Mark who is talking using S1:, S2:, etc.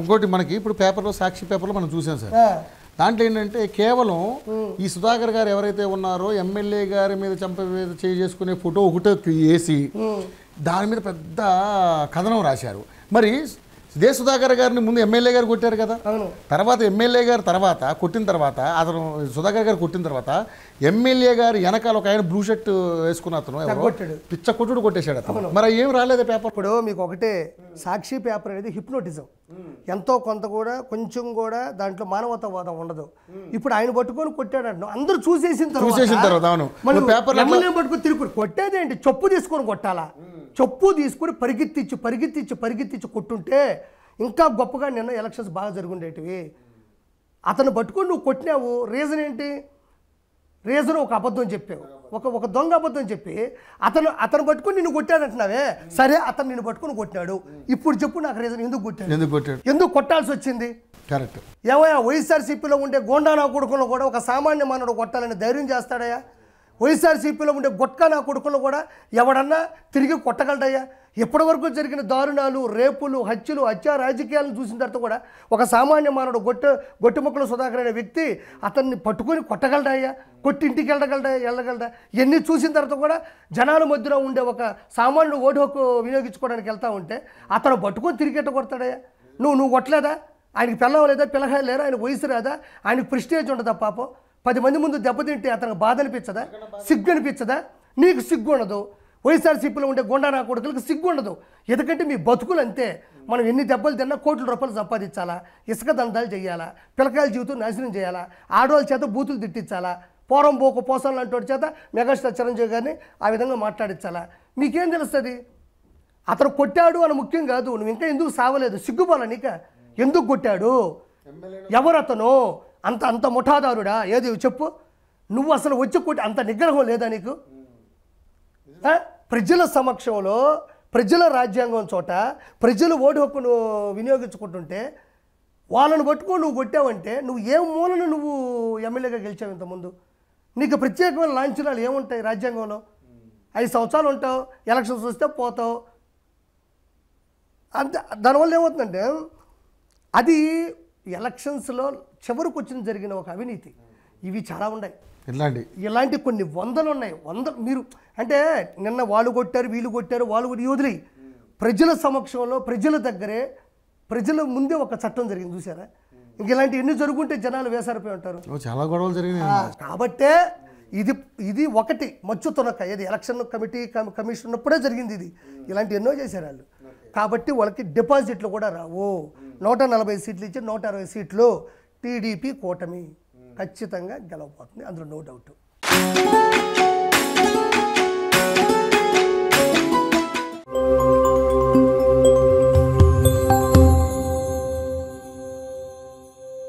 S1: ఇంకోటి మనకి ఇప్పుడు పేపర్లో సాక్షి పేపర్లో మనం చూసాం సార్. దాంట్లో ఏంటంటే కేవలం ఈ సుధాకర్ గారు ఎవరైతే ఉన్నారో ఎమ్మెల్యే గారి మీద చంప మీద చేసుకునే ఫోటో ఒకటో వేసి దాని మీద పెద్ద కథనం రాశారు. మరి ఇదే సుధాకర్ గారిని ముందు ఎమ్మెల్యే గారు కొట్టారు కదా, తర్వాత ఎమ్మెల్యే గారు తర్వాత కొట్టిన తర్వాత అతను సుధాకర్ గారు కొట్టిన తర్వాత ఎమ్మెల్యే గారు వెనకాల ఒక ఆయన బ్లూ షర్ట్ వేసుకున్న అతను పిచ్చ కొట్టుడు కొట్టేశాడు అతను. మరి ఏం రాలేదు పేపర్.
S2: ఇప్పుడు మీకు ఒకటే సాక్షి పేపర్ అనేది హిప్నోటిజం, ఎంతో కొంత కూడా కొంచెం కూడా దాంట్లో మానవతావాదం ఉండదు. ఇప్పుడు ఆయన పట్టుకొని కొట్టాడు అంటున్నాం, అందరూ చూసేసిన తర్వాత ఎమ్మెల్యే పట్టుకొని తిరుగు కొట్టేదేంటి, చెప్పు తీసుకొని కొట్టాలా, చెప్పు తీసుకొని పరిగెత్తిచ్చి కొట్టుంటే ఇంకా గొప్పగా నిన్న ఎలక్షన్స్ బాగా జరుగుండేటివి. అతను పట్టుకొని నువ్వు కొట్టినావు, రీజన్ ఏంటి, రీజన్ ఒక అబద్ధం చెప్పావు, ఒక దొంగ అబద్ధం చెప్పి అతను పట్టుకొని నిన్ను కొట్టాడంటున్నావే, సరే అతను నిన్ను పట్టుకొని కొట్టినాడు, ఇప్పుడు చెప్పు నాకు రీజన్ ఎందుకు కొట్టాడు, ఎందుకు కొట్టాల్సి వచ్చింది.
S1: కరెక్ట్.
S2: ఏమయ్యా వైఎస్ఆర్సీపీలో ఉండే గోండా నా కొడుకులను కూడా ఒక సామాన్య మానవుడు కొట్టాలని ధైర్యం చేస్తాడయ్యా? వైఎస్ఆర్సీపీలో ఉండే గొట్కా నా కొడుకులను కూడా ఎవడన్నా తిరిగి కొట్టగలడయ్యా? ఎప్పటివరకు జరిగిన దారుణాలు, రేపులు, హత్య రాజకీయాలను చూసిన తర్వాత కూడా ఒక సామాన్య మానవుడు గొట్టుముక్కల సుధాకర్ అనే వ్యక్తి అతన్ని పట్టుకొని కొట్టగలడయ్యా? కొట్టి ఇంటికి వెళ్ళగలడా? ఇవన్నీ చూసిన తర్వాత కూడా జనాల మధ్యలో ఉండే ఒక సామాన్యుడు ఓటు హక్కు వినియోగించుకోవడానికి వెళ్తా ఉంటే అతను పట్టుకొని తిరిగెట్ట కొడతాడయ్యా? నువ్వు కొట్టలేదా? ఆయనకి పిల్లవ లేదా, పిల్లకాయలు లేరా, ఆయనకు వయసు రాదా, ఆయనకు ప్రెస్టేజ్ ఉండదా? పాపం 10 మంది ముందు దెబ్బతింటే అతనికి బాధ అనిపించదా, సిగ్గు అనిపించదా? నీకు సిగ్గు ఉండదు, వైఎస్ఆర్సీపీలో ఉండే గొండా నా కొడుకులకు సిగ్గు ఉండదు. ఎందుకంటే మీ బతుకులు అంతే. మనం ఎన్ని దెబ్బలు తిన్నా కోట్ల రూపాయలు సంపాదించాలా, ఇసుక దందాలు చేయాలా, పిల్లకాయల జీవితం నాశనం చేయాలా, ఆడవాళ్ళ చేత బూతులు తిట్టించాలా, పోసం లాంటి చేత మెగాస్టార్ చిరంజీవి గారిని ఆ విధంగా మాట్లాడించాలా? మీకేం తెలుస్తుంది? అతను కొట్టాడు అని ముఖ్యం కాదు, నువ్వు ఇంకా ఎందుకు సావలేదు, సిగ్గుపోలా నీక? ఎందుకు కొట్టాడు, ఎవరు అతను, అంత ముఠాదారుడా, ఏది చెప్పు. నువ్వు అసలు వచ్చి కొట్టి అంత నిగ్రహం లేదా నీకు? ప్రజల సమక్షంలో, ప్రజల రాజ్యాంగం చోట ప్రజలు ఓటు హక్కును వినియోగించుకుంటుంటే వాళ్ళను పట్టుకొని నువ్వు కొట్టావంటే నువ్వు ఏ మూలను నువ్వు ఎమ్మెల్యేగా గెలిచావు ఇంతకుముందు? నీకు ప్రత్యేకమైన లాంఛనాలు ఏముంటాయి రాజ్యాంగంలో? 5 సంవత్సరాలు ఉంటావు, ఎలక్షన్స్ వస్తే పోతావు. అంతే. దానివల్ల ఏమవుతుందంటే అది ఎలక్షన్స్లో చివరికి వచ్చిన జరిగిన ఒక అవినీతి. ఇవి చాలా ఉన్నాయి, ఇలాంటి కొన్ని వందలు ఉన్నాయి. మీరు అంటే నిన్న వాళ్ళు కొట్టారు, వీళ్ళు కొట్టారు, వాళ్ళు కూడా వదిలి ప్రజల సమక్షంలో, ప్రజల దగ్గరే, ప్రజల ముందే ఒక చట్టం జరిగింది చూసారా? ఇంక ఇలాంటి ఎన్ని జరుగుంటే జనాలు వేసారిపోయి ఉంటారు.
S1: చాలా గొడవలు జరిగినాయి.
S2: కాబట్టే ఇది ఒకటి మచ్చు తొనక, ఏది ఎలక్షన్ కమిషన్ ఉన్నప్పుడే జరిగింది ఇది. ఇలాంటి ఎన్నో చేశారు వాళ్ళు. కాబట్టి వాళ్ళకి డిపాజిట్లు కూడా రావు. 140 సీట్లు ఇచ్చి 160 సీట్లు టీడీపీ కూటమి ఖచ్చితంగా గెలవబోతుంది, అందులో నో డౌట్.